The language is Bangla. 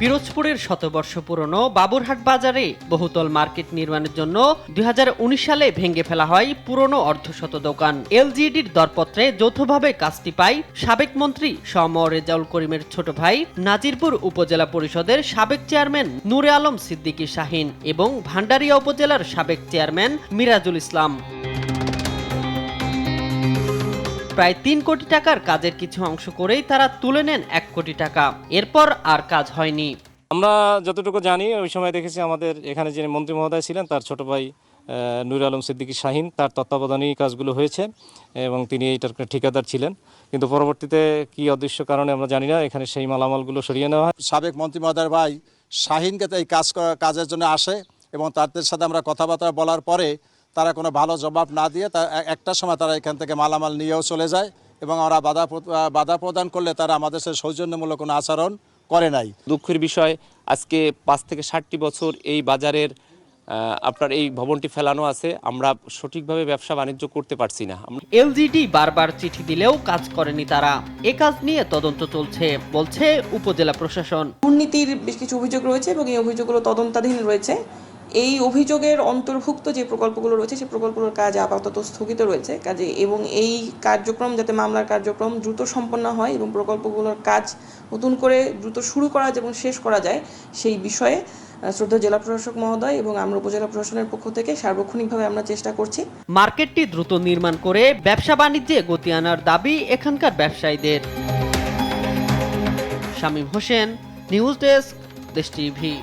পিরোজপুরের শতবর্ষ পুরনো বাবুরহাট বাজারে বহুতল মার্কেট নির্মাণের জন্য 2019 সালে ভেঙে ফেলা হয় পুরনো অর্ধশত দোকান। এলজিইডির দরপত্রে যৌথভাবে কাজটি পায় সাবেক মন্ত্রী শ.ম. রেজাউল করিমের ছোট ভাই, নাজিরপুর উপজেলা পরিষদের সাবেক চেয়ারম্যান নূরে আলম সিদ্দিকী শাহীন এবং ভান্ডারিয়া উপজেলার সাবেক চেয়ারম্যান মিরাজুল ইসলাম। প্রায় 3 কোটি টাকার কাজের কিছু অংশ করেই তারা তুলে নেন 1 কোটি টাকা। এরপর আর কাজ হয়নি। আমরা যতটুকু জানি ওই সময় দেখেছি আমাদের এখানে যিনি মন্ত্রী মহোদয় ছিলেন তার ছোট ভাই নূরে আলম সিদ্দিকী শাহীন, তার তত্ত্বাবধানেই কাজগুলো হয়েছে এবং তিনি এইটার ঠিকাদার ছিলেন। কিন্তু পরবর্তীতে কি অদৃশ্য কারণে আমরা জানি না, এখানে সেই মালামালগুলো সরিয়ে নেওয়া হয়। সাবেক মন্ত্রী মহোদয়ের ভাই শাহীনকে এই কাজের জন্য আসে এবং তাদের সাথে আমরা কথাবার্তা বলার পরে তারা কোনো ভালো জবাব না দিয়ে একটা সময় তারা এখান থেকে মালামাল নিয়েও চলে যায় এবং আমরা বাধা প্রদান করলে তারা আমাদের সাথে সৌজন্যমূলক কোনো আচরণ করে নাই। দুঃখের বিষয়, আজকে 5 থেকে 60টি বছর এই বাজারের আপনার এই ভবনটি ফেলানো আছে, আমরা সঠিকভাবে ব্যবসা বাণিজ্য করতে পারছি না। এলজিইডি বারবার চিঠি দিলেও কাজ করেনি তারা। এ কাজ নিয়ে তদন্ত চলছে বলছে উপজেলা প্রশাসন। দুর্নীতির বেশ কিছু অভিযোগ রয়েছে এবং এই অভিযোগগুলো তদন্তাধীন রয়েছে। এই অভিযোগের অন্তর্ভুক্ত যে প্রকল্পগুলো রয়েছে সেই প্রকল্পগুলোর কাজ আপাতত স্থগিত রয়েছে কাজে, এবং এই কার্যক্রম যাতে মামলার কার্যক্রম দ্রুত সম্পন্ন হয় এবং প্রকল্পগুলোর কাজ নতুন করে দ্রুত শুরু করা এবং শেষ করা যায় সেই বিষয়ে শ্রদ্ধেয় জেলা প্রশাসক মহোদয় এবং আমরা উপজেলা প্রশাসনের পক্ষ থেকে সার্বক্ষণিকভাবে আমরা চেষ্টা করছি। মার্কেটটি দ্রুত নির্মাণ করে ব্যবসা বাণিজ্যে গতি আনার দাবি এখানকার ব্যবসায়ীদের। শামীম হোসেন, নিউজ ডেস্ক, দেশ টিভি।